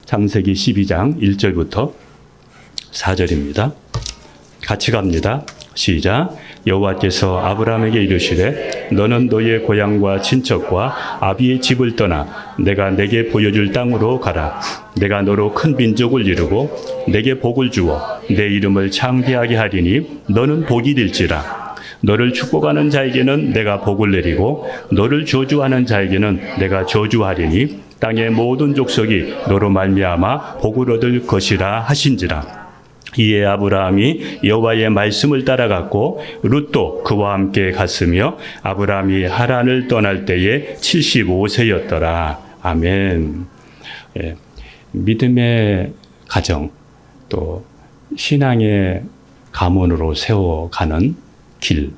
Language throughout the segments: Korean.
창세기 12장 1절부터 4절입니다. 같이 갑니다. 시작. 여호와께서 아브라함에게 이르시되 너는 너의 고향과 친척과 아비의 집을 떠나 내가 내게 보여줄 땅으로 가라. 내가 너로 큰 민족을 이루고 내게 복을 주어 내 이름을 창대하게 하리니 너는 복이 될지라. 너를 축복하는 자에게는 내가 복을 내리고 너를 저주하는 자에게는 내가 저주하리니 땅의 모든 족속이 너로 말미암아 복을 얻을 것이라 하신지라. 이에 아브라함이 여호와의 말씀을 따라갔고 룻도 그와 함께 갔으며 아브라함이 하란을 떠날 때에 75세였더라. 아멘. 예, 믿음의 가정 또 신앙의 가문으로 세워가는 길,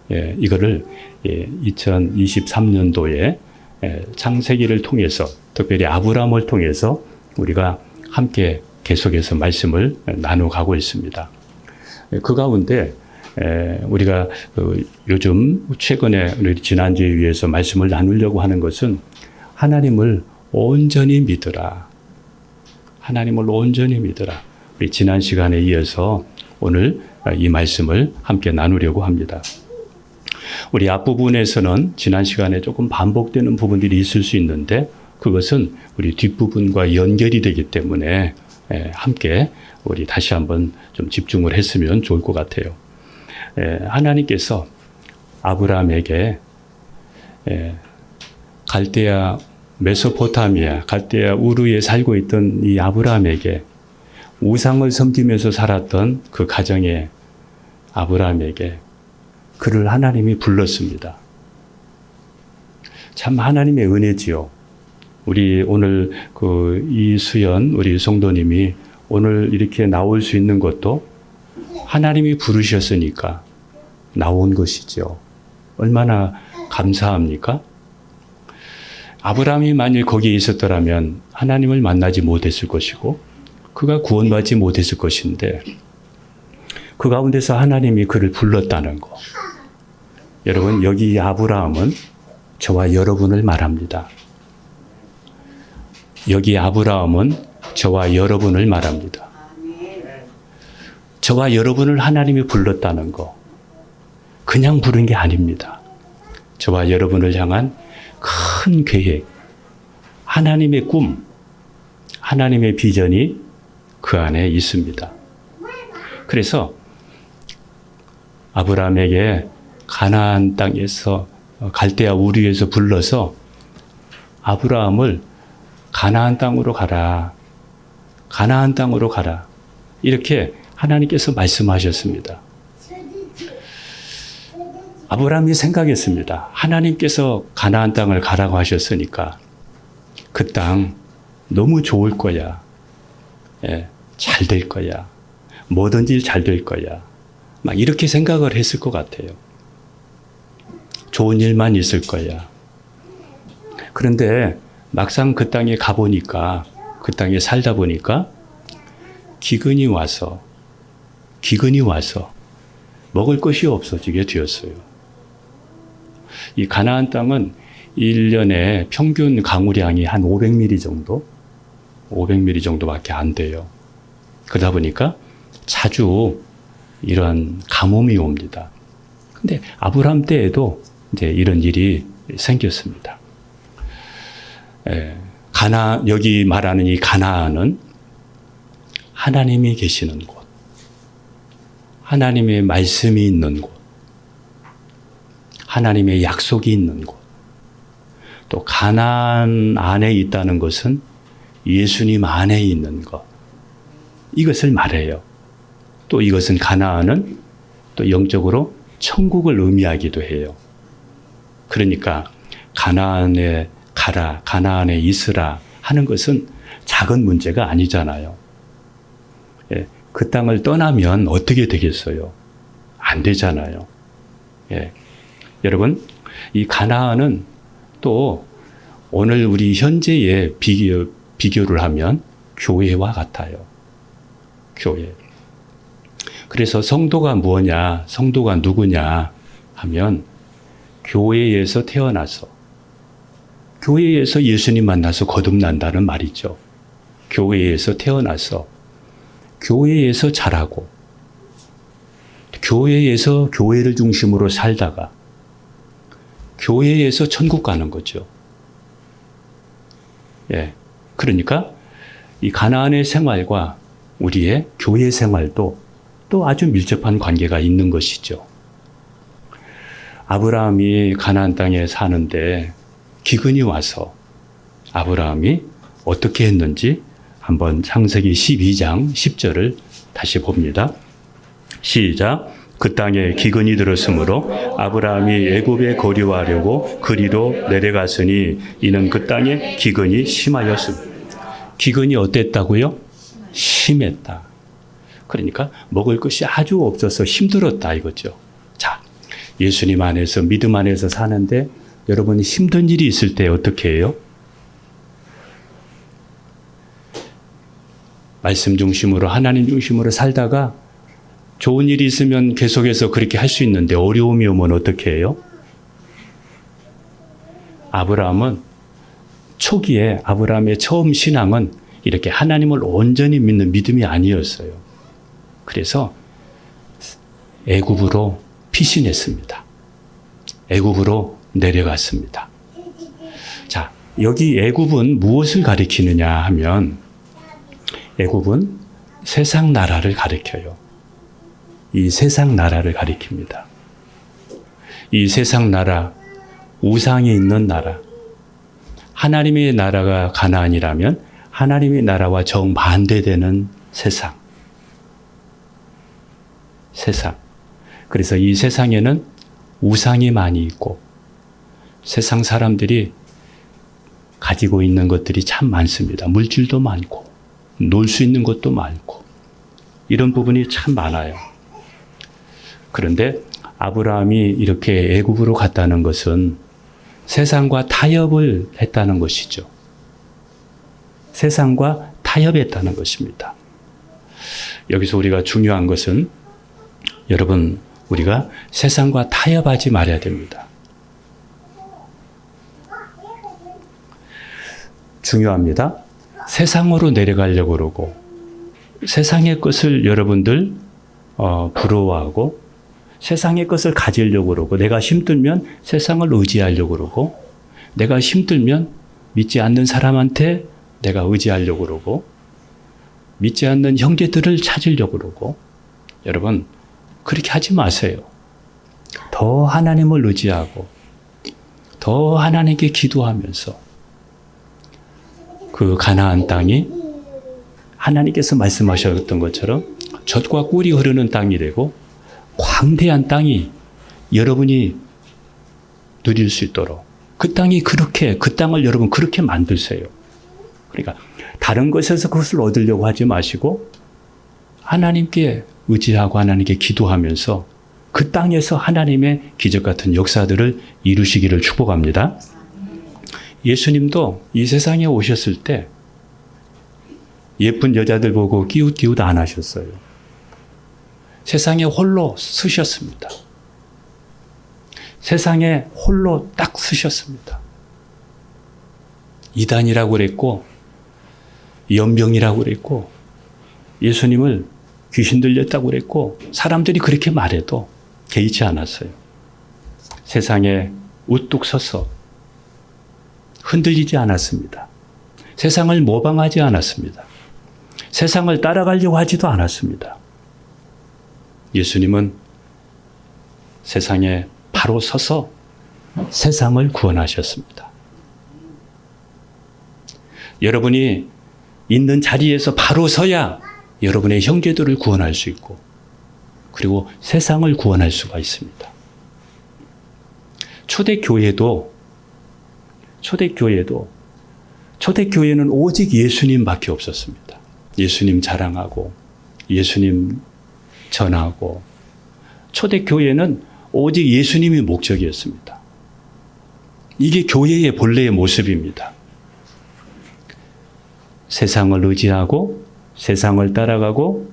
이거를 2023년도에 창세기를 통해서 특별히 아브라함을 통해서 우리가 함께 계속해서 말씀을 나눠가고 있습니다. 그 가운데 우리가 요즘 최근에 우리 지난주에 위해서 말씀을 나누려고 하는 것은 하나님을 온전히 믿으라. 하나님을 온전히 믿으라. 우리 지난 시간에 이어서 오늘 이 말씀을 함께 나누려고 합니다. 우리 앞부분에서는 지난 시간에 조금 반복되는 부분들이 있을 수 있는데 그것은 우리 뒷부분과 연결이 되기 때문에 함께 우리 다시 한번 좀 집중을 했으면 좋을 것 같아요. 하나님께서 아브라함에게 갈대아 메소포타미아 갈대아 우르에 살고 있던 이 아브라함에게 우상을 섬기면서 살았던 그 가정의 아브라함에게 그를 하나님이 불렀습니다. 참 하나님의 은혜지요. 우리 오늘 이수연 우리 성도님이 오늘 이렇게 나올 수 있는 것도 하나님이 부르셨으니까 나온 것이죠. 얼마나 감사합니까? 아브라함이 만일 거기에 있었더라면 하나님을 만나지 못했을 것이고 그가 구원받지 못했을 것인데 그 가운데서 하나님이 그를 불렀다는 거. 여러분 여기 아브라함은 저와 여러분을 말합니다. 여기 아브라함은 저와 여러분을 말합니다. 저와 여러분을 하나님이 불렀다는 거. 그냥 부른 게 아닙니다. 저와 여러분을 향한 큰 계획, 하나님의 꿈, 하나님의 비전이 그 안에 있습니다. 그래서 아브라함에게 가나안 땅에서 갈대아 우르에서 불러서 아브라함을 가나안 땅으로 가라. 가나안 땅으로 가라. 이렇게 하나님께서 말씀하셨습니다. 아브라함이 생각했습니다. 하나님께서 가나안 땅을 가라고 하셨으니까 그 땅 너무 좋을 거야. 잘 될 거야. 뭐든지 잘 될 거야. 막 이렇게 생각을 했을 것 같아요. 좋은 일만 있을 거야. 그런데 막상 그 땅에 가보니까 그 땅에 살다 보니까 기근이 와서 먹을 것이 없어지게 되었어요. 이 가나안 땅은 1년에 평균 강우량이 한 500mm 정도밖에 안 돼요. 그러다 보니까 자주 이런 가뭄이 옵니다. 근데 아브라함 때에도 이제 이런 일이 생겼습니다. 여기 말하는 이 가나안은 하나님이 계시는 곳, 하나님의 말씀이 있는 곳, 하나님의 약속이 있는 곳, 또 가나안 안에 있다는 것은 예수님 안에 있는 것, 이것을 말해요. 또 이것은 가나안은 또 영적으로 천국을 의미하기도 해요. 그러니까 가나안에 가라, 가나안에 있으라 하는 것은 작은 문제가 아니잖아요. 그 땅을 떠나면 어떻게 되겠어요? 안 되잖아요. 여러분, 이 가나안은 또 오늘 우리 현재의 비교를 하면 교회와 같아요. 교회. 그래서 성도가 무엇냐, 성도가 누구냐 하면 교회에서 태어나서 교회에서 예수님 만나서 거듭난다는 말이죠. 교회에서 태어나서 교회에서 자라고 교회에서 교회를 중심으로 살다가 교회에서 천국 가는 거죠. 예. 그러니까 이 가나안의 생활과 우리의 교회 생활도 또 아주 밀접한 관계가 있는 것이죠. 아브라함이 가나안 땅에 사는데 기근이 와서 아브라함이 어떻게 했는지 한번 창세기 12장 10절을 다시 봅니다. 시작. 그 땅에 기근이 들었으므로 아브라함이 애굽에 거류하려고 그리로 내려갔으니 이는 그 땅에 기근이 심하였습니다. 기근이 어땠다고요? 심했다. 그러니까 먹을 것이 아주 없어서 힘들었다 이거죠. 자, 예수님 안에서 믿음 안에서 사는데 여러분이 힘든 일이 있을 때 어떻게 해요? 말씀 중심으로 하나님 중심으로 살다가 좋은 일이 있으면 계속해서 그렇게 할 수 있는데 어려움이 오면 어떻게 해요? 아브라함은 초기에 아브라함의 처음 신앙은 이렇게 하나님을 온전히 믿는 믿음이 아니었어요. 그래서 애굽으로 피신했습니다. 애굽으로 내려갔습니다. 자, 여기 애굽은 무엇을 가리키느냐 하면 애굽은 세상 나라를 가리켜요. 이 세상 나라를 가리킵니다. 이 세상 나라, 우상이 있는 나라, 하나님의 나라가 가나안이라면 하나님의 나라와 정반대되는 세상. 그래서 이 세상에는 우상이 많이 있고 세상 사람들이 가지고 있는 것들이 참 많습니다. 물질도 많고 놀 수 있는 것도 많고 이런 부분이 참 많아요. 그런데 아브라함이 이렇게 애굽으로 갔다는 것은 세상과 타협을 했다는 것이죠. 세상과 타협했다는 것입니다. 여기서 우리가 중요한 것은 여러분, 우리가 세상과 타협하지 말아야 됩니다. 중요합니다. 세상으로 내려가려고 그러고 세상의 것을 여러분들 부러워하고 세상의 것을 가지려고 그러고 내가 힘들면 세상을 의지하려고 그러고 내가 힘들면 믿지 않는 사람한테 내가 의지하려고 그러고 믿지 않는 형제들을 찾으려고 그러고 여러분 그렇게 하지 마세요. 더 하나님을 의지하고 더 하나님께 기도하면서 그 가나안 땅이 하나님께서 말씀하셨던 것처럼 젖과 꿀이 흐르는 땅이 되고 광대한 땅이 여러분이 누릴 수 있도록 그 땅을 여러분 그렇게 만드세요. 그러니까 다른 것에서 그것을 얻으려고 하지 마시고 하나님께 의지하고 하나님께 기도하면서 그 땅에서 하나님의 기적 같은 역사들을 이루시기를 축복합니다. 예수님도 이 세상에 오셨을 때 예쁜 여자들 보고 기웃기웃 안 하셨어요. 세상에 홀로 서셨습니다. 세상에 홀로 딱 서셨습니다. 이단이라고 그랬고 연병이라고 그랬고 예수님을 귀신 들렸다고 그랬고 사람들이 그렇게 말해도 개의치 않았어요. 세상에 우뚝 서서 흔들리지 않았습니다. 세상을 모방하지 않았습니다. 세상을 따라가려고 하지도 않았습니다. 예수님은 세상에 바로 서서 세상을 구원하셨습니다. 여러분이 있는 자리에서 바로 서야 여러분의 형제들을 구원할 수 있고 그리고 세상을 구원할 수가 있습니다. 초대교회는 오직 예수님밖에 없었습니다. 예수님 자랑하고 예수님 전하고 초대교회는 오직 예수님이 목적이었습니다. 이게 교회의 본래의 모습입니다. 세상을 의지하고 세상을 따라가고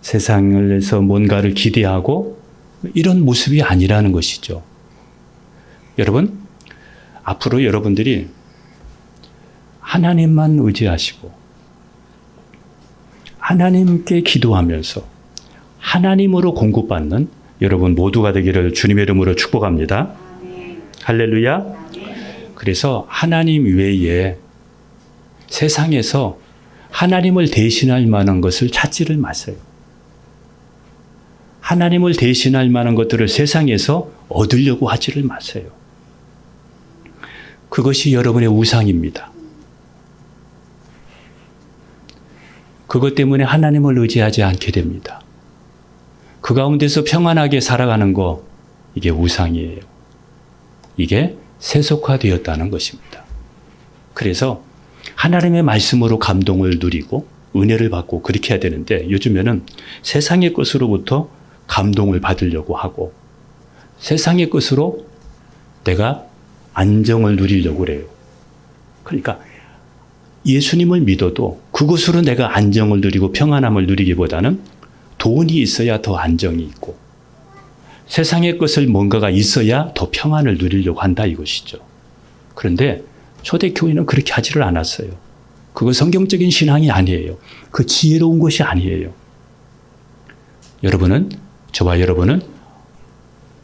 세상에서 뭔가를 기대하고 이런 모습이 아니라는 것이죠. 여러분, 앞으로 여러분들이 하나님만 의지하시고 하나님께 기도하면서 하나님으로 공급받는 여러분 모두가 되기를 주님의 이름으로 축복합니다. 할렐루야. 그래서 하나님 외에 세상에서 하나님을 대신할 만한 것을 찾지를 마세요. 하나님을 대신할 만한 것들을 세상에서 얻으려고 하지를 마세요. 그것이 여러분의 우상입니다. 그것 때문에 하나님을 의지하지 않게 됩니다. 그 가운데서 평안하게 살아가는 거, 이게 우상이에요. 이게 세속화되었다는 것입니다. 그래서 하나님의 말씀으로 감동을 누리고 은혜를 받고 그렇게 해야 되는데 요즘에는 세상의 것으로부터 감동을 받으려고 하고 세상의 것으로 내가 안정을 누리려고 그래요. 그러니까 예수님을 믿어도 그것으로 내가 안정을 누리고 평안함을 누리기보다는 돈이 있어야 더 안정이 있고 세상의 것을 뭔가가 있어야 더 평안을 누리려고 한다 이것이죠. 그런데 초대교회는 그렇게 하지를 않았어요. 그거 성경적인 신앙이 아니에요. 그 지혜로운 것이 아니에요. 여러분은, 저와 여러분은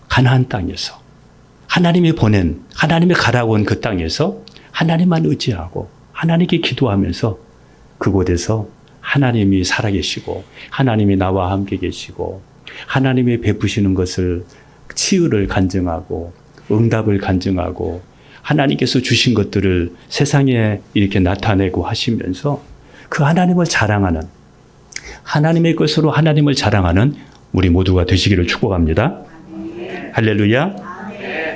가나안 땅에서 하나님이 보낸, 하나님이 가라고 온 그 땅에서 하나님만 의지하고 하나님께 기도하면서 그곳에서 하나님이 살아계시고 하나님이 나와 함께 계시고 하나님이 베푸시는 것을 치유를 간증하고 응답을 간증하고 하나님께서 주신 것들을 세상에 이렇게 나타내고 하시면서 그 하나님을 자랑하는 하나님의 것으로 하나님을 자랑하는 우리 모두가 되시기를 축복합니다. 할렐루야.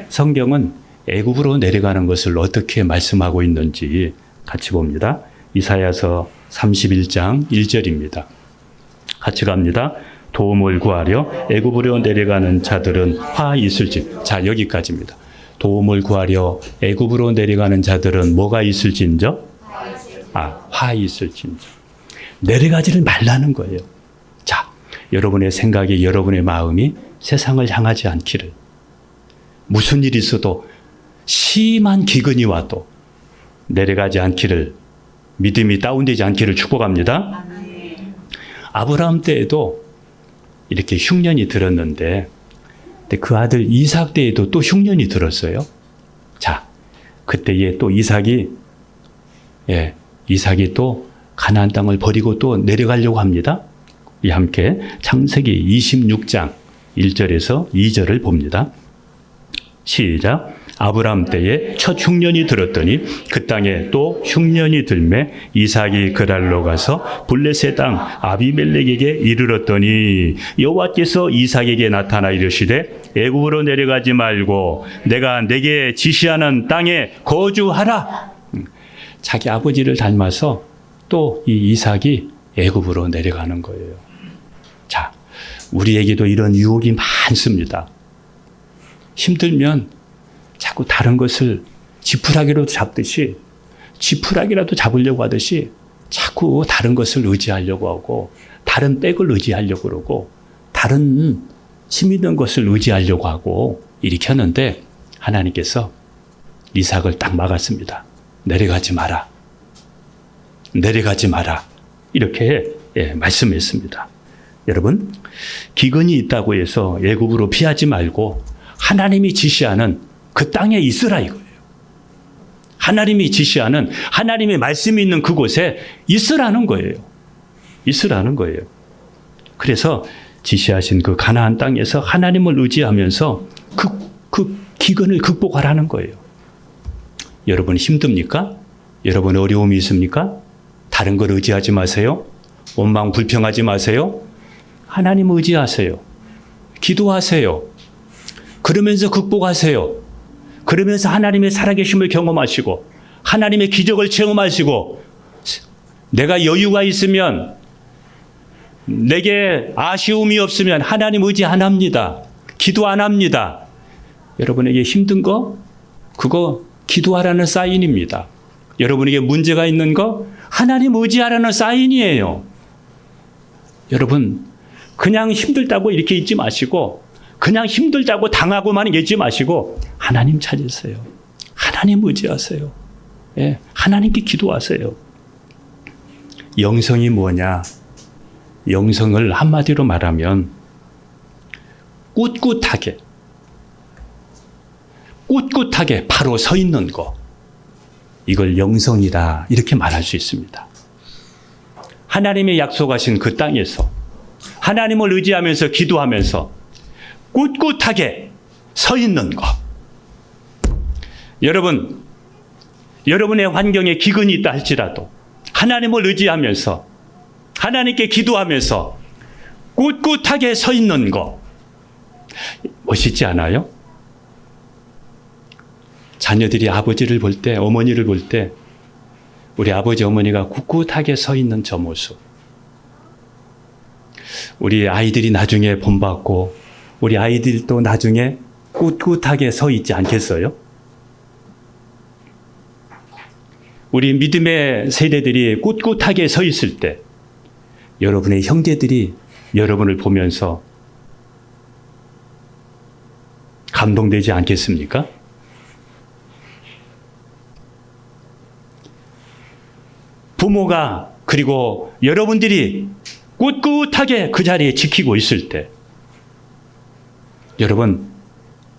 성경은 애굽으로 내려가는 것을 어떻게 말씀하고 있는지 같이 봅니다. 이사야서 31장 1절입니다. 같이 갑니다. 도움을 구하려 애굽으로 내려가는 자들은 화 있을지. 자, 여기까지입니다. 도움을 구하려 애굽으로 내려가는 자들은 뭐가 있을진저? 화 있을진저. 내려가지를 말라는 거예요. 자, 여러분의 생각이, 여러분의 마음이 세상을 향하지 않기를. 무슨 일이 있어도 심한 기근이 와도 내려가지 않기를, 믿음이 다운되지 않기를 축복합니다. 아브라함 때에도 이렇게 흉년이 들었는데 그 아들 이삭 때에도 또 흉년이 들었어요. 자, 그때에 또 이삭이 또 가나안 땅을 버리고 또 내려가려고 합니다. 함께 창세기 26장 1절에서 2절을 봅니다. 시작. 아브라함 때에 첫 흉년이 들었더니 그 땅에 또 흉년이 들매 이삭이 그랄로 가서 블레셋 땅 아비멜렉에게 이르렀더니 여호와께서 이삭에게 나타나 이르시되 애굽으로 내려가지 말고 내가 내게 지시하는 땅에 거주하라. 자기 아버지를 닮아서 또 이 이삭이 애굽으로 내려가는 거예요. 자, 우리에게도 이런 유혹이 많습니다. 힘들면 자꾸 다른 것을 지푸라기로 잡듯이 지푸라기라도 잡으려고 하듯이 자꾸 다른 것을 의지하려고 하고 다른 백을 의지하려고 그러고 다른 힘 있는 것을 의지하려고 하고 이렇게 하는데 하나님께서 이삭을 딱 막았습니다. 내려가지 마라. 내려가지 마라. 이렇게 말씀했습니다. 여러분, 기근이 있다고 해서 애굽으로 피하지 말고 하나님이 지시하는 그 땅에 있으라 이거예요. 하나님이 지시하는 하나님의 말씀이 있는 그곳에 있으라는 거예요. 있으라는 거예요. 그래서 지시하신 그 가나안 땅에서 하나님을 의지하면서 그 기근을 극복하라는 거예요. 여러분 힘듭니까? 여러분 어려움이 있습니까? 다른 걸 의지하지 마세요. 원망 불평하지 마세요. 하나님 의지하세요. 기도하세요. 그러면서 극복하세요. 그러면서 하나님의 살아계심을 경험하시고 하나님의 기적을 체험하시고 내가 여유가 있으면 내게 아쉬움이 없으면 하나님 의지 안 합니다. 기도 안 합니다. 여러분에게 힘든 거 그거 기도하라는 사인입니다. 여러분에게 문제가 있는 거 하나님 의지하라는 사인이에요. 여러분 그냥 힘들다고 이렇게 있지 마시고 그냥 힘들다고 당하고만 있지 마시고 하나님 찾으세요. 하나님 의지하세요. 하나님께 기도하세요. 영성이 뭐냐? 영성을 한마디로 말하면 꿋꿋하게 바로 서 있는 거, 이걸 영성이다 이렇게 말할 수 있습니다. 하나님의 약속하신 그 땅에서 하나님을 의지하면서 기도하면서 꿋꿋하게 서 있는 것. 여러분, 여러분의 환경에 기근이 있다 할지라도 하나님을 의지하면서 하나님께 기도하면서 꿋꿋하게 서 있는 것, 멋있지 않아요? 자녀들이 아버지를 볼 때, 어머니를 볼 때 우리 아버지 어머니가 꿋꿋하게 서 있는 저 모습, 우리 아이들이 나중에 본받고 우리 아이들도 나중에 꿋꿋하게 서 있지 않겠어요? 우리 믿음의 세대들이 꿋꿋하게 서 있을 때 여러분의 형제들이 여러분을 보면서 감동되지 않겠습니까? 부모가 그리고 여러분들이 꿋꿋하게 그 자리에 지키고 있을 때 여러분,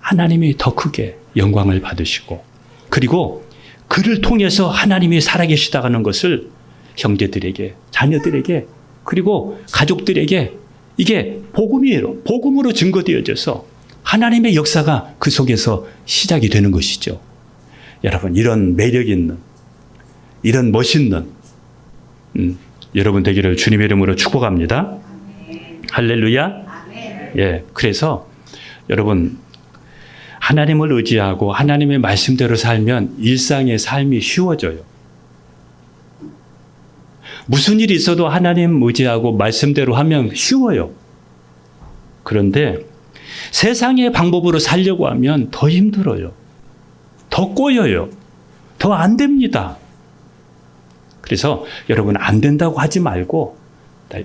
하나님이 더 크게 영광을 받으시고 그리고 그를 통해서 하나님이 살아계시다는 것을 형제들에게, 자녀들에게 그리고 가족들에게 이게 복음이에요. 복음으로 증거되어져서 하나님의 역사가 그 속에서 시작이 되는 것이죠. 여러분, 이런 매력 있는, 이런 멋있는 여러분 되기를 주님의 이름으로 축복합니다. 할렐루야. 예, 그래서 여러분, 하나님을 의지하고 하나님의 말씀대로 살면 일상의 삶이 쉬워져요. 무슨 일이 있어도 하나님 의지하고 말씀대로 하면 쉬워요. 그런데 세상의 방법으로 살려고 하면 더 힘들어요. 더 꼬여요. 더 안 됩니다. 그래서 여러분, 안 된다고 하지 말고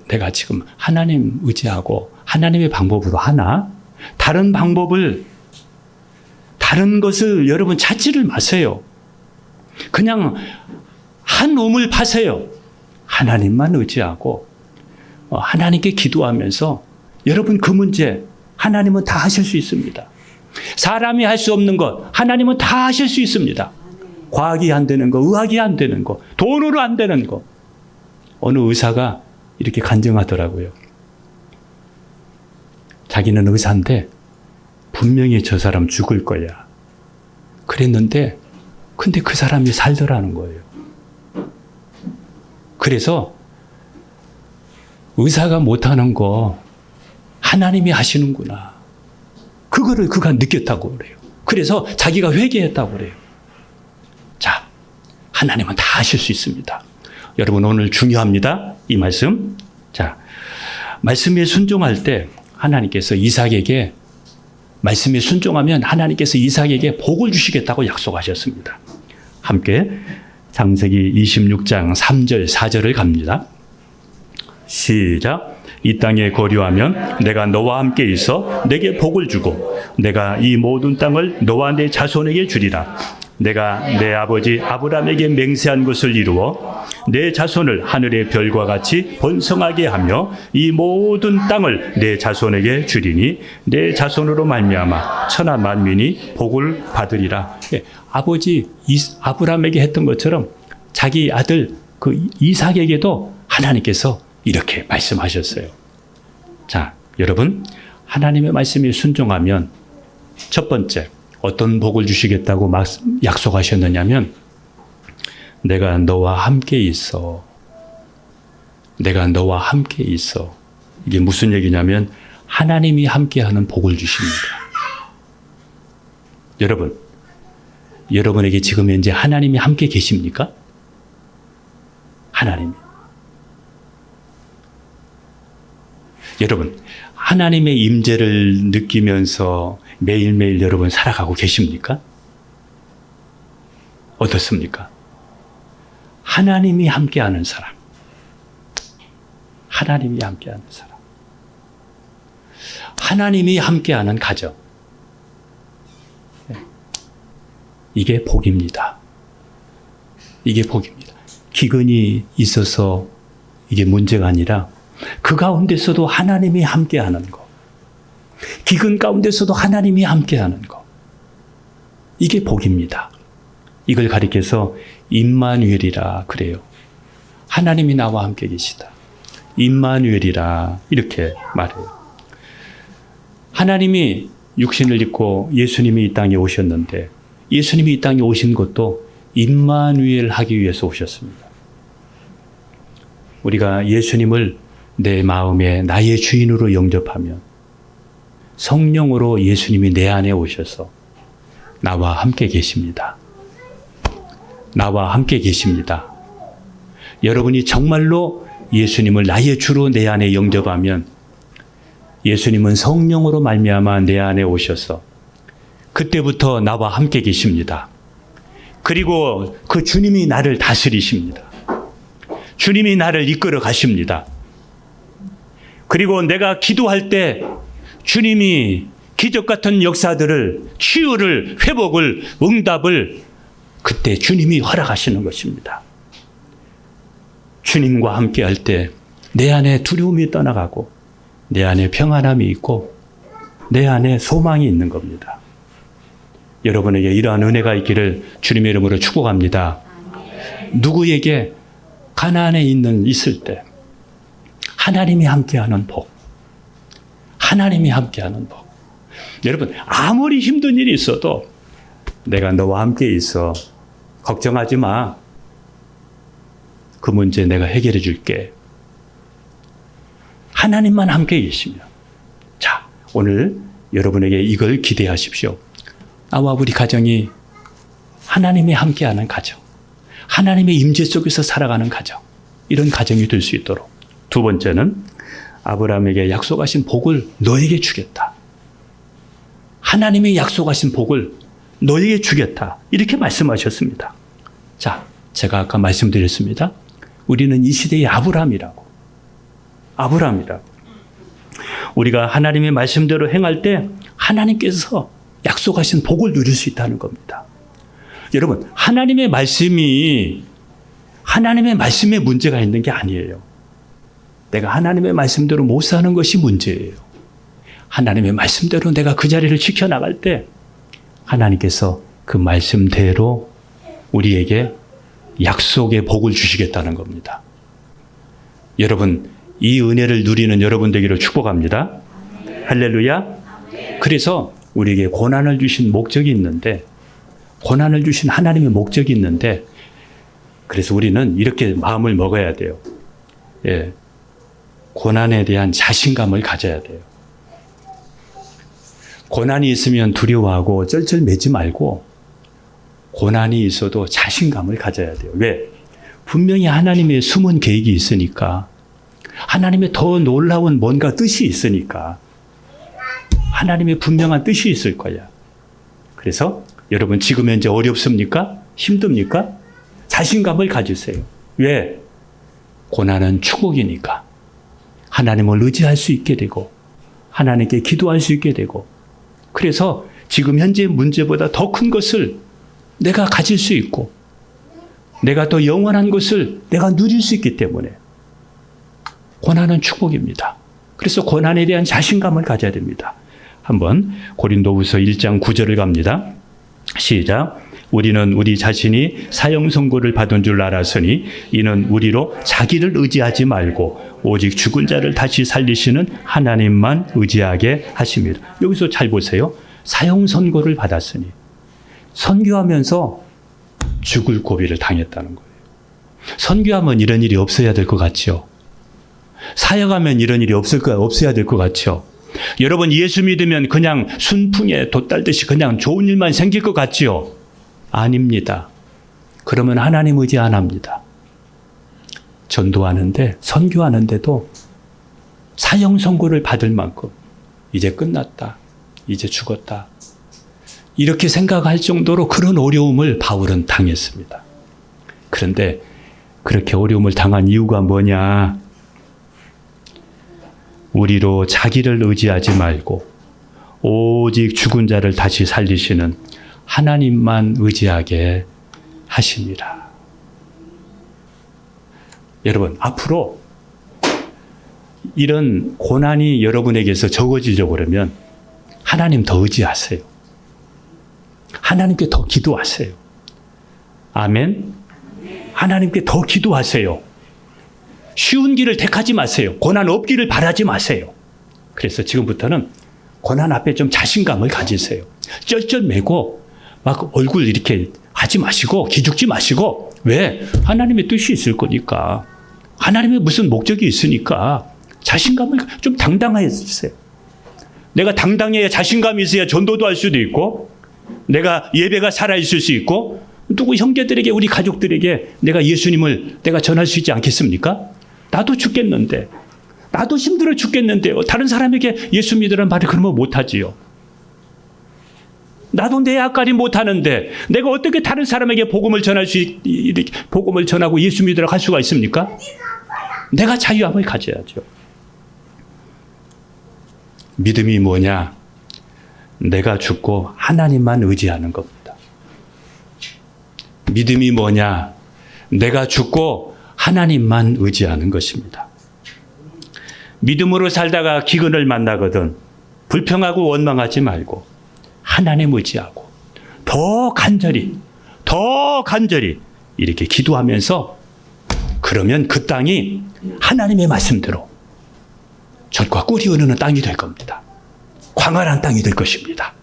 내가 지금 하나님 의지하고 하나님의 방법으로 하나? 다른 것을 여러분 찾지를 마세요. 그냥 한 우물 파세요. 하나님만 의지하고 하나님께 기도하면서 여러분 그 문제 하나님은 다 하실 수 있습니다. 사람이 할 수 없는 것 하나님은 다 하실 수 있습니다. 과학이 안 되는 거, 의학이 안 되는 거, 돈으로 안 되는 거. 어느 의사가 이렇게 간증하더라고요. 자기는 의사인데 분명히 저 사람 죽을 거야. 그랬는데 근데 그 사람이 살더라는 거예요. 그래서 의사가 못하는 거 하나님이 하시는구나. 그거를 그가 느꼈다고 그래요. 그래서 자기가 회개했다고 그래요. 자, 하나님은 다 하실 수 있습니다. 여러분, 오늘 중요합니다. 이 말씀. 자, 말씀에 순종할 때 하나님께서 이삭에게, 말씀에 순종하면 하나님께서 이삭에게 복을 주시겠다고 약속하셨습니다. 함께 창세기 26장 3절 4절을 갑니다. 시작. 이 땅에 거류하면 내가 너와 함께 있어 내게 복을 주고 내가 이 모든 땅을 너와 내 자손에게 주리라. 내가 내 아버지 아브라함에게 맹세한 것을 이루어 내 자손을 하늘의 별과 같이 번성하게 하며 이 모든 땅을 내 자손에게 주리니 내 자손으로 말미암아 천하 만민이 복을 받으리라. 아버지 아브라함에게 했던 것처럼 자기 아들 그 이삭에게도 하나님께서 이렇게 말씀하셨어요. 자, 여러분, 하나님의 말씀에 순종하면 첫 번째 어떤 복을 주시겠다고 약속하셨느냐면 내가 너와 함께 있어. 내가 너와 함께 있어. 이게 무슨 얘기냐면 하나님이 함께하는 복을 주십니다. 여러분, 여러분에게 지금 현재 하나님이 함께 계십니까? 하나님이. 여러분, 하나님의 임재를 느끼면서 매일매일 여러분 살아가고 계십니까? 어떻습니까? 하나님이 함께하는 사람. 하나님이 함께하는 사람. 하나님이 함께하는 가정. 이게 복입니다. 이게 복입니다. 기근이 있어서 이게 문제가 아니라 그 가운데서도 하나님이 함께하는 거. 기근 가운데서도 하나님이 함께하는 거. 이게 복입니다. 이걸 가리켜서 임마누엘이라 그래요. 하나님이 나와 함께 계시다. 임마누엘이라 이렇게 말해요. 하나님이 육신을 입고 예수님이 이 땅에 오셨는데 예수님이 이 땅에 오신 것도 임마누엘 하기 위해서 오셨습니다. 우리가 예수님을 내 마음에 나의 주인으로 영접하면 성령으로 예수님이 내 안에 오셔서 나와 함께 계십니다. 나와 함께 계십니다. 여러분이 정말로 예수님을 나의 주로 내 안에 영접하면 예수님은 성령으로 말미암아 내 안에 오셔서 그때부터 나와 함께 계십니다. 그리고 그 주님이 나를 다스리십니다. 주님이 나를 이끌어 가십니다. 그리고 내가 기도할 때 주님이 기적 같은 역사들을, 치유를, 회복을, 응답을 그때 주님이 허락하시는 것입니다. 주님과 함께 할 때 내 안에 두려움이 떠나가고 내 안에 평안함이 있고 내 안에 소망이 있는 겁니다. 여러분에게 이러한 은혜가 있기를 주님의 이름으로 축복합니다. 누구에게 가나안에 있을 때 하나님이 함께하는 복, 하나님이 함께하는 복. 여러분 아무리 힘든 일이 있어도 내가 너와 함께 있어. 걱정하지 마. 그 문제 내가 해결해 줄게. 하나님만 함께 계시면. 자, 오늘 여러분에게 이걸 기대하십시오. 나와 우리 가정이 하나님이 함께하는 가정, 하나님의 임재 속에서 살아가는 가정, 이런 가정이 될 수 있도록. 두 번째는 아브라함에게 약속하신 복을 너에게 주겠다. 하나님이 약속하신 복을 너에게 주겠다. 이렇게 말씀하셨습니다. 자, 제가 아까 말씀드렸습니다. 우리는 이 시대의 아브라함이라고. 우리가 하나님의 말씀대로 행할 때 하나님께서 약속하신 복을 누릴 수 있다는 겁니다. 여러분, 하나님의 말씀에 문제가 있는 게 아니에요. 내가 하나님의 말씀대로 못 사는 것이 문제예요. 하나님의 말씀대로 내가 그 자리를 지켜나갈 때 하나님께서 그 말씀대로 우리에게 약속의 복을 주시겠다는 겁니다. 여러분, 이 은혜를 누리는 여러분 되기를 축복합니다. 할렐루야. 그래서 우리에게 고난을 주신 목적이 있는데, 고난을 주신 하나님의 목적이 있는데, 그래서 우리는 이렇게 마음을 먹어야 돼요. 예. 고난에 대한 자신감을 가져야 돼요. 고난이 있으면 두려워하고 쩔쩔매지 말고 고난이 있어도 자신감을 가져야 돼요. 왜? 분명히 하나님의 숨은 계획이 있으니까, 하나님의 더 놀라운 뭔가 뜻이 있으니까, 하나님의 분명한 뜻이 있을 거야. 그래서 여러분 지금 현재 어렵습니까? 힘듭니까? 자신감을 가지세요. 왜? 고난은 축복이니까. 하나님을 의지할 수 있게 되고 하나님께 기도할 수 있게 되고, 그래서 지금 현재 문제보다 더 큰 것을 내가 가질 수 있고 내가 더 영원한 것을 내가 누릴 수 있기 때문에 고난은 축복입니다. 그래서 고난에 대한 자신감을 가져야 됩니다. 한번 고린도후서 1장 9절을 갑니다. 시작. 우리는 우리 자신이 사형 선고를 받은 줄 알았으니 이는 우리로 자기를 의지하지 말고 오직 죽은 자를 다시 살리시는 하나님만 의지하게 하십니다. 여기서 잘 보세요. 사형 선고를 받았으니, 선교하면서 죽을 고비를 당했다는 거예요. 선교하면 이런 일이 없어야 될 것 같죠? 사역하면 이런 일이 없어야 될 것 같죠? 여러분 예수 믿으면 그냥 순풍에 돛달듯이 그냥 좋은 일만 생길 것 같지요? 아닙니다. 그러면 하나님 의지 안 합니다. 전도하는데, 선교하는데도 사형 선고를 받을 만큼 이제 끝났다, 이제 죽었다, 이렇게 생각할 정도로 그런 어려움을 바울은 당했습니다. 그런데 그렇게 어려움을 당한 이유가 뭐냐? 우리로 자기를 의지하지 말고 오직 죽은 자를 다시 살리시는 하나님만 의지하게 하십니다. 여러분, 앞으로 이런 고난이 여러분에게서 적어지려고 그러면 하나님 더 의지하세요. 하나님께 더 기도하세요. 아멘. 하나님께 더 기도하세요. 쉬운 길을 택하지 마세요. 고난 없기를 바라지 마세요. 그래서 지금부터는 고난 앞에 좀 자신감을 가지세요. 쩔쩔매고 막 얼굴 이렇게 하지 마시고 기죽지 마시고, 왜? 하나님의 뜻이 있을 거니까. 하나님의 무슨 목적이 있으니까 자신감을 좀 당당해지세요. 내가 당당해야 자신감이 있어야 전도도 할 수도 있고, 내가 예배가 살아있을 수 있고, 누구 형제들에게, 우리 가족들에게 내가 예수님을 내가 전할 수 있지 않겠습니까? 나도 죽겠는데, 나도 힘들어 죽겠는데요. 다른 사람에게 예수 믿으라는 말을 그러면 못하지요. 나도 내 앞가림 못하는데 내가 어떻게 다른 사람에게 복음을 전할 수 복음을 전하고 예수 믿으라고 할 수가 있습니까? 내가 자유함을 가져야죠. 믿음이 뭐냐? 내가 죽고 하나님만 의지하는 겁니다. 믿음이 뭐냐? 내가 죽고 하나님만 의지하는 것입니다. 믿음으로 살다가 기근을 만나거든 불평하고 원망하지 말고 하나님 의지하고 더 간절히 이렇게 기도하면서, 그러면 그 땅이 하나님의 말씀대로 젖과 꿀이 흐르는 땅이 될 겁니다. 광활한 땅이 될 것입니다.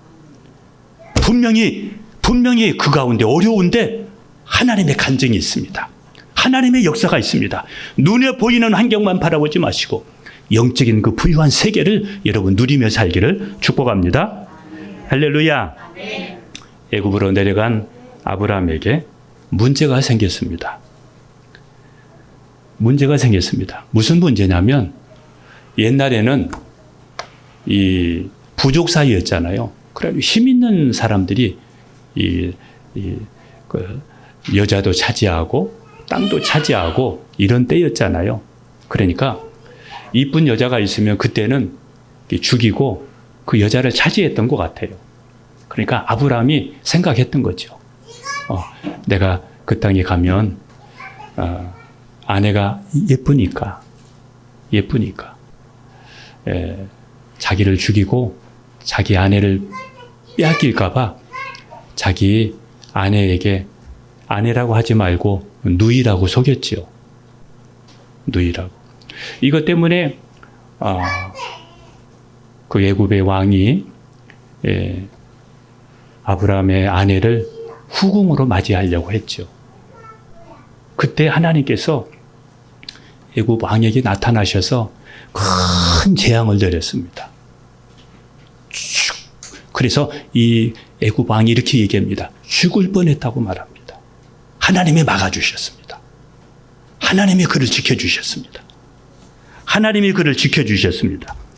분명히 그 가운데 어려운데 하나님의 간증이 있습니다. 하나님의 역사가 있습니다. 눈에 보이는 환경만 바라보지 마시고 영적인 그 부유한 세계를 여러분 누리며 살기를 축복합니다. 할렐루야. 애굽으로 내려간 아브라함에게 문제가 생겼습니다. 무슨 문제냐면, 옛날에는 이 부족 사이였잖아요. 그래 힘 있는 사람들이 그 여자도 차지하고 땅도 차지하고 이런 때였잖아요. 그러니까 이쁜 여자가 있으면 그때는 죽이고 그 여자를 차지했던 것 같아요. 그러니까 아브라함이 생각했던 거죠. 내가 그 땅에 가면 아내가 예쁘니까 자기를 죽이고 자기 아내를 빼앗길까 봐 자기 아내에게 아내라고 하지 말고 누이라고 속였지요. 누이라고. 이것 때문에 그 애굽의 왕이 아브라함의 아내를 후궁으로 맞이하려고 했죠. 그때 하나님께서 애굽 왕에게 나타나셔서 큰 재앙을 내렸습니다. 그래서 이 애굽 왕이 이렇게 얘기합니다. 죽을 뻔했다고 말합니다. 하나님이 막아주셨습니다. 하나님이 그를 지켜주셨습니다.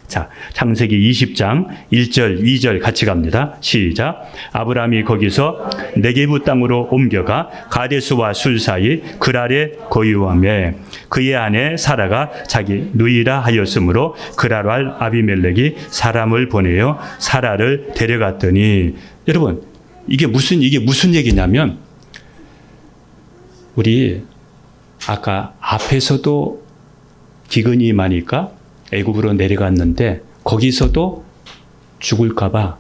자, 창세기 20장 1절, 2절 같이 갑니다. 시작. 아브라함이 거기서 네게부 땅으로 옮겨가 가데스와 술 사이 그랄에 거유하며 그의 아내 사라가 자기 누이라 하였으므로 그랄 아비멜렉이 사람을 보내어 사라를 데려갔더니, 여러분 이게 무슨 얘기냐면, 우리 아까 앞에서도 기근이 많으니까 애굽으로 내려갔는데 거기서도 죽을까 봐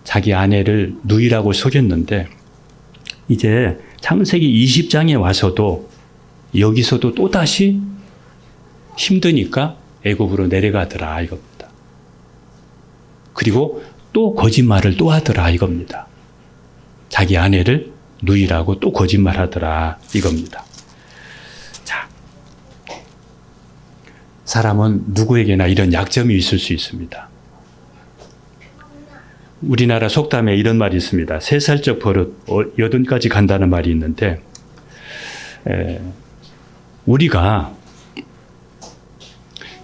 자기 아내를 누이라고 속였는데, 이제 창세기 20장에 와서도 여기서도 또다시 힘드니까 애굽으로 내려가더라 이겁니다. 그리고 또 거짓말을 또 하더라 이겁니다. 자기 아내를 누이라고 또 거짓말하더라 이겁니다. 자, 사람은 누구에게나 이런 약점이 있을 수 있습니다. 우리나라 속담에 이런 말이 있습니다. 3살적 버릇 80까지 간다는 말이 있는데, 우리가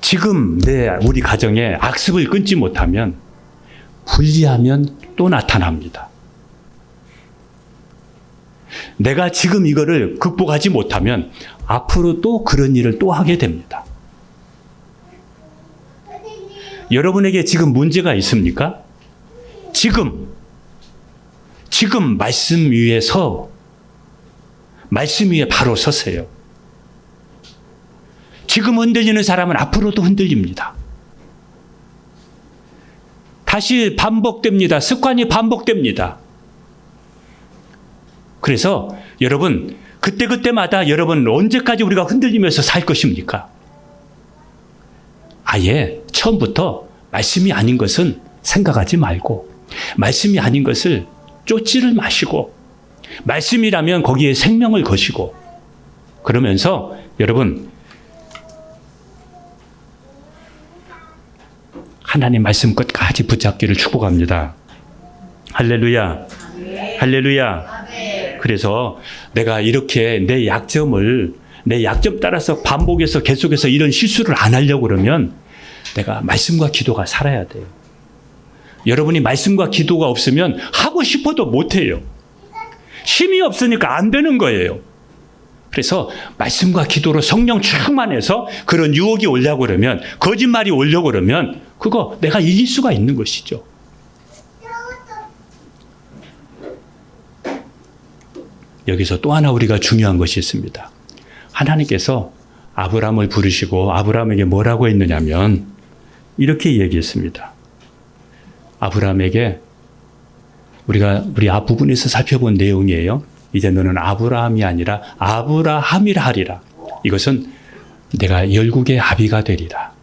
지금 우리 가정에 악습을 끊지 못하면 분리하면 또 나타납니다. 내가 지금 이거를 극복하지 못하면 앞으로 또 그런 일을 또 하게 됩니다. 여러분에게 지금 문제가 있습니까? 지금 말씀 위에 바로 서세요. 지금 흔들리는 사람은 앞으로도 흔들립니다. 다시 반복됩니다. 습관이 반복됩니다. 그래서 여러분, 그때그때마다 여러분 언제까지 우리가 흔들리면서 살 것입니까? 아예 처음부터 말씀이 아닌 것은 생각하지 말고, 말씀이 아닌 것을 쫓지를 마시고, 말씀이라면 거기에 생명을 거시고, 그러면서 여러분, 하나님 말씀 끝까지 붙잡기를 축복합니다. 할렐루야. 할렐루야. 그래서 내가 이렇게 내 약점 따라서 반복해서 계속해서 이런 실수를 안 하려고 그러면 내가 말씀과 기도가 살아야 돼요. 여러분이 말씀과 기도가 없으면 하고 싶어도 못해요. 힘이 없으니까 안 되는 거예요. 그래서 말씀과 기도로 성령 충만해서 그런 유혹이 오려고 그러면, 거짓말이 오려고 그러면 그거 내가 이길 수가 있는 것이죠. 여기서 또 하나 우리가 중요한 것이 있습니다. 하나님께서 아브라함을 부르시고 아브라함에게 뭐라고 했느냐면 이렇게 얘기했습니다. 아브라함에게 우리 앞부분에서 살펴본 내용이에요. 이제 너는 아브라함이 아니라 아브라함이라 하리라. 이것은 내가 열국의 아비가 되리라.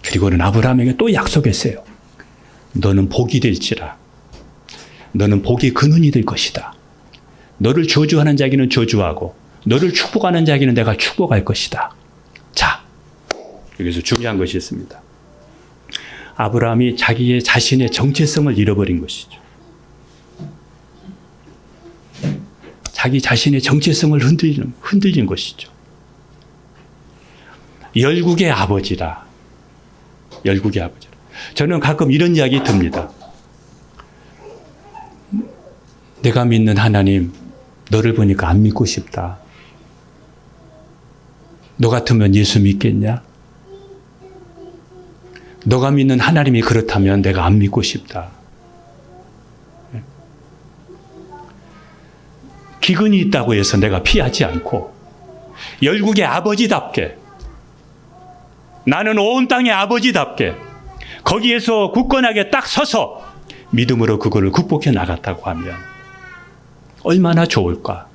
그리고는 아브라함에게 또 약속했어요. 너는 복이 될지라. 너는 복이 근원이 될 것이다. 너를 저주하는 자에게는 저주하고 너를 축복하는 자에게는 내가 축복할 것이다. 자, 여기서 중요한 것이 있습니다. 아브라함이 자신의 정체성을 잃어버린 것이죠. 자기 자신의 정체성을 흔들린 것이죠. 열국의 아버지라. 열국의 아버지라. 저는 가끔 이런 이야기 듭니다. 내가 믿는 하나님, 너를 보니까 안 믿고 싶다. 너 같으면 예수 믿겠냐? 너가 믿는 하나님이 그렇다면 내가 안 믿고 싶다. 기근이 있다고 해서 내가 피하지 않고 열국의 아버지답게, 나는 온 땅의 아버지답게 거기에서 굳건하게 딱 서서 믿음으로 그거를 극복해 나갔다고 하면 얼마나 좋을까.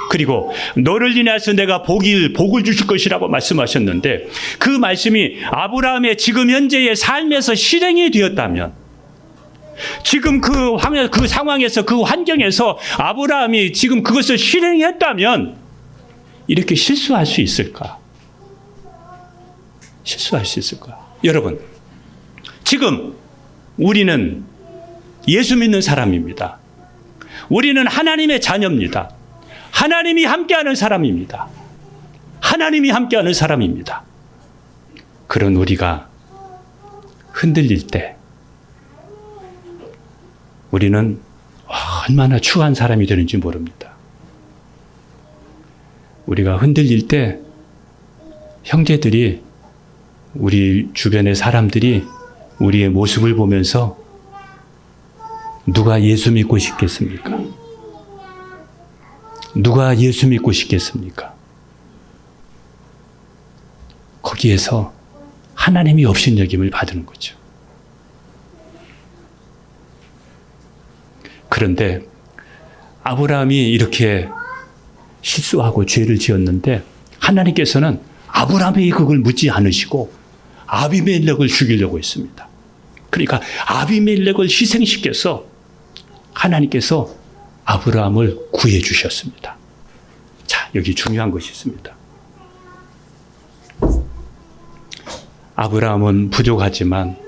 그리고 너를 인해서 내가 복을 주실 것이라고 말씀하셨는데 그 말씀이 아브라함의 지금 현재의 삶에서 실행이 되었다면, 지금 그 상황에서, 그 환경에서 아브라함이 지금 그것을 실행했다면 이렇게 실수할 수 있을까? 실수할 수 있을까? 여러분, 지금 우리는 예수 믿는 사람입니다. 우리는 하나님의 자녀입니다. 하나님이 함께하는 사람입니다. 하나님이 함께하는 사람입니다. 그런 우리가 흔들릴 때 우리는 얼마나 추한 사람이 되는지 모릅니다. 우리가 흔들릴 때 형제들이, 우리 주변의 사람들이 우리의 모습을 보면서 누가 예수 믿고 싶겠습니까? 누가 예수 믿고 싶겠습니까? 거기에서 하나님이 업신여김을 받는 거죠. 그런데 아브라함이 이렇게 실수하고 죄를 지었는데 하나님께서는 아브라함에게 그걸 묻지 않으시고 아비멜렉을 죽이려고 했습니다. 그러니까 아비멜렉을 희생시켜서 하나님께서 아브라함을 구해 주셨습니다. 자, 여기 중요한 것이 있습니다. 아브라함은 부족하지만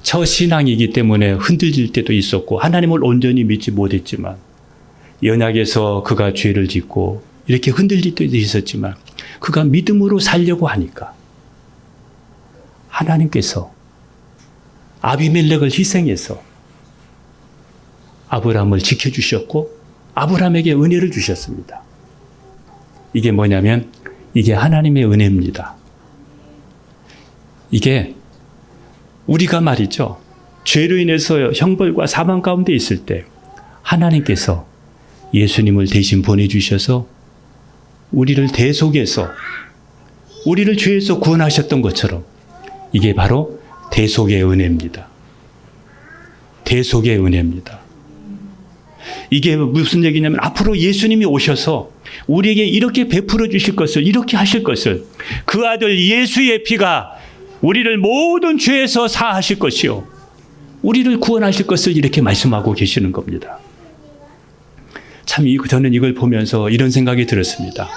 처신앙이기 때문에 흔들릴 때도 있었고 하나님을 온전히 믿지 못했지만, 연약해서 그가 죄를 짓고 이렇게 흔들릴 때도 있었지만 그가 믿음으로 살려고 하니까 하나님께서 아비멜렉을 희생해서 아브라함을 지켜주셨고 아브라함에게 은혜를 주셨습니다. 이게 뭐냐면 이게 하나님의 은혜입니다. 이게 우리가 말이죠, 죄로 인해서 형벌과 사망 가운데 있을 때 하나님께서 예수님을 대신 보내주셔서 우리를 대속해서 우리를 죄에서 구원하셨던 것처럼 이게 바로 대속의 은혜입니다. 대속의 은혜입니다. 이게 무슨 얘기냐면 앞으로 예수님이 오셔서 우리에게 이렇게 베풀어 주실 것을, 이렇게 하실 것을, 그 아들 예수의 피가 우리를 모든 죄에서 사하실 것이요, 우리를 구원하실 것을 이렇게 말씀하고 계시는 겁니다. 참 저는 이걸 보면서 이런 생각이 들었습니다.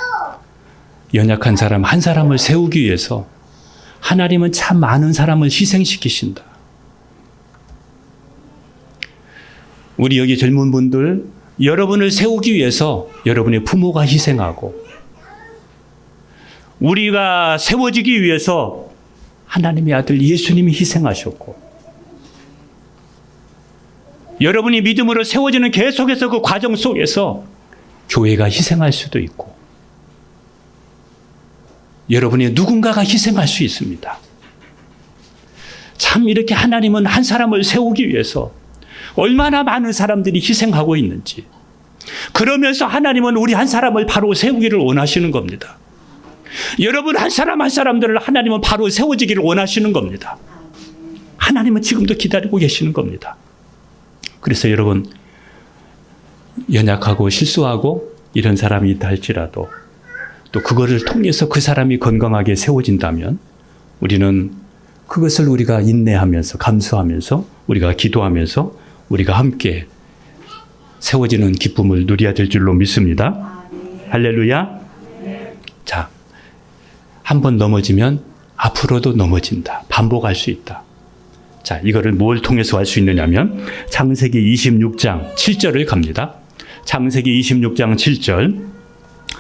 연약한 사람 한 사람을 세우기 위해서 하나님은 참 많은 사람을 희생시키신다. 우리 여기 젊은 분들, 여러분을 세우기 위해서 여러분의 부모가 희생하고, 우리가 세워지기 위해서 하나님의 아들 예수님이 희생하셨고, 여러분이 믿음으로 세워지는 계속해서 그 과정 속에서 교회가 희생할 수도 있고, 여러분의 누군가가 희생할 수 있습니다. 참 이렇게 하나님은 한 사람을 세우기 위해서 얼마나 많은 사람들이 희생하고 있는지, 그러면서 하나님은 우리 한 사람을 바로 세우기를 원하시는 겁니다. 여러분 한 사람 한 사람들을 하나님은 바로 세워지기를 원하시는 겁니다. 하나님은 지금도 기다리고 계시는 겁니다. 그래서 여러분, 연약하고 실수하고 이런 사람이 있다 할지라도 또 그거를 통해서 그 사람이 건강하게 세워진다면 우리는 그것을 우리가 인내하면서, 감수하면서, 우리가 기도하면서 우리가 함께 세워지는 기쁨을 누려야 될 줄로 믿습니다. 할렐루야. 자, 한번 넘어지면 앞으로도 넘어진다. 반복할 수 있다. 자, 이거를 뭘 통해서 할 수 있느냐면 창세기 26장 7절을 갑니다. 창세기 26장 7절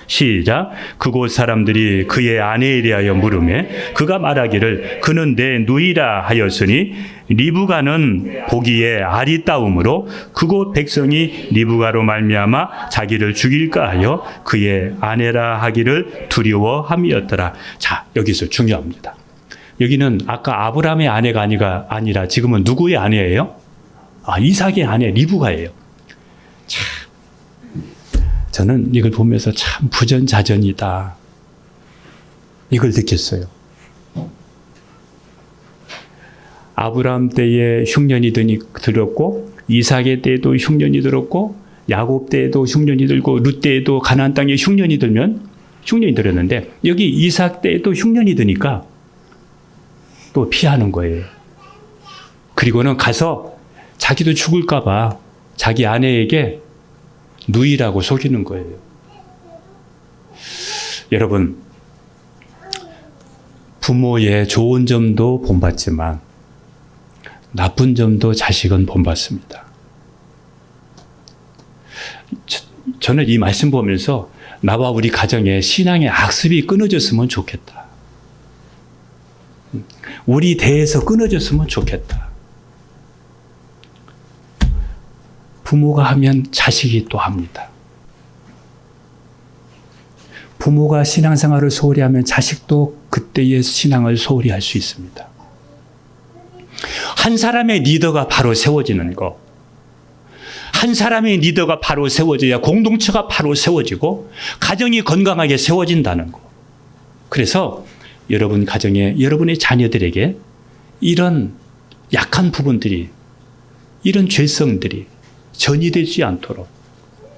시작. 그곳 사람들이 그의 아내에 대하여 물으매 그가 말하기를 그는 내 누이라 하였으니 리브가는 보기에 아리따움으로 그곳 백성이 리브가로 말미암아 자기를 죽일까 하여 그의 아내라 하기를 두려워함이었더라. 자, 여기서 중요합니다. 여기는 아까 아브라함의 아내가 아니라 지금은 누구의 아내예요? 이삭의 아내 리브가예요. 참, 저는 이걸 보면서 참 부전자전이다, 이걸 느꼈어요. 아브라함 때에 흉년이 들었고, 이삭의 때에도 흉년이 들었고, 야곱 때에도 흉년이 들고, 룻 때에도 가나안 땅에 흉년이 들었는데 여기 이삭 때에도 흉년이 드니까 또 피하는 거예요. 그리고는 가서 자기도 죽을까 봐 자기 아내에게 누이라고 속이는 거예요. 여러분, 부모의 좋은 점도 본받지만 나쁜 점도 자식은 본받습니다. 저는 이 말씀 보면서 나와 우리 가정에 신앙의 악습이 끊어졌으면 좋겠다. 우리 대에서 끊어졌으면 좋겠다. 부모가 하면 자식이 또 합니다. 부모가 신앙생활을 소홀히 하면 자식도 그때의 신앙을 소홀히 할 수 있습니다. 한 사람의 리더가 바로 세워지는 거, 한 사람의 리더가 바로 세워져야 공동체가 바로 세워지고 가정이 건강하게 세워진다는 거. 그래서 여러분 가정에, 여러분의 자녀들에게 이런 약한 부분들이, 이런 죄성들이 전이되지 않도록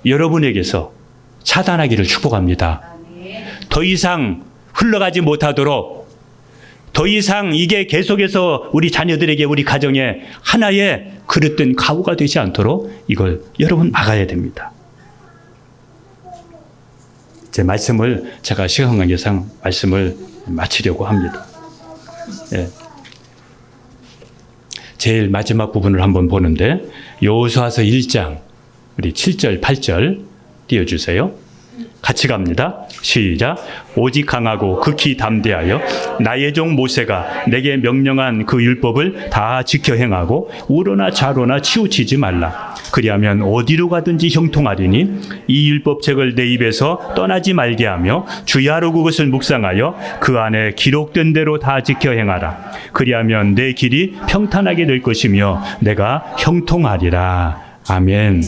여러분에게서 차단하기를 축복합니다. 더 이상 흘러가지 못하도록, 더 이상 이게 계속해서 우리 자녀들에게, 우리 가정에 하나의 그릇된 가구가 되지 않도록 이걸 여러분 막아야 됩니다. 제 말씀을, 제가 시간 관계상 말씀을 마치려고 합니다. 예. 제일 마지막 부분을 한번 보는데 여호수아서 1장 우리 7절 8절 띄워주세요. 같이 갑니다. 시작. 오직 강하고 극히 담대하여 나의 종 모세가 내게 명령한 그 율법을 다 지켜 행하고 우로나 좌로나 치우치지 말라. 그리하면 어디로 가든지 형통하리니 이 율법책을 내 입에서 떠나지 말게 하며 주야로 그것을 묵상하여 그 안에 기록된 대로 다 지켜 행하라. 그리하면 내 길이 평탄하게 될 것이며 내가 형통하리라. 아멘.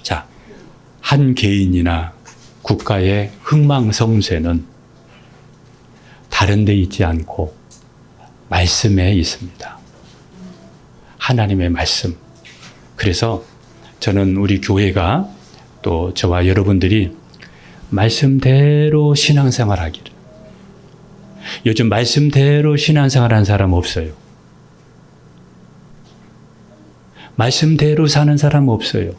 자, 한 개인이나 국가의 흥망성쇠는 다른 데 있지 않고 말씀에 있습니다. 하나님의 말씀. 그래서 저는 우리 교회가 또 저와 여러분들이 말씀대로 신앙생활 하기를. 요즘 말씀대로 신앙생활 하는 사람 없어요. 말씀대로 사는 사람 없어요.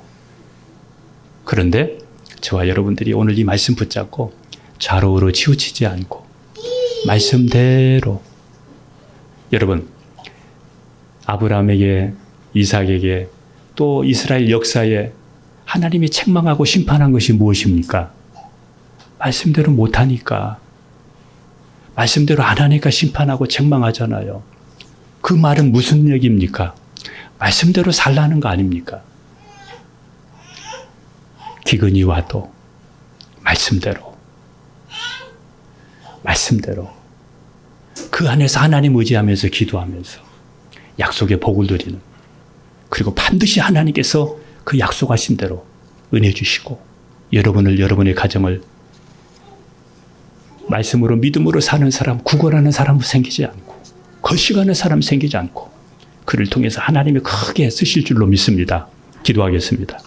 그런데 저와 여러분들이 오늘 이 말씀 붙잡고 좌로우로 치우치지 않고 말씀대로, 여러분, 아브라함에게, 이삭에게, 또 이스라엘 역사에 하나님이 책망하고 심판한 것이 무엇입니까? 말씀대로 못하니까, 말씀대로 안 하니까 심판하고 책망하잖아요. 그 말은 무슨 얘기입니까? 말씀대로 살라는 거 아닙니까? 기근이 와도 말씀대로 그 안에서 하나님 의지하면서 기도하면서 약속의 복을 누리는, 그리고 반드시 하나님께서 그 약속하신 대로 은혜 주시고 여러분을, 여러분의 가정을 말씀으로 믿음으로 사는 사람, 구걸하는 사람 생기지 않고 거식하는 사람 생기지 않고 그를 통해서 하나님이 크게 쓰실 줄로 믿습니다. 기도하겠습니다.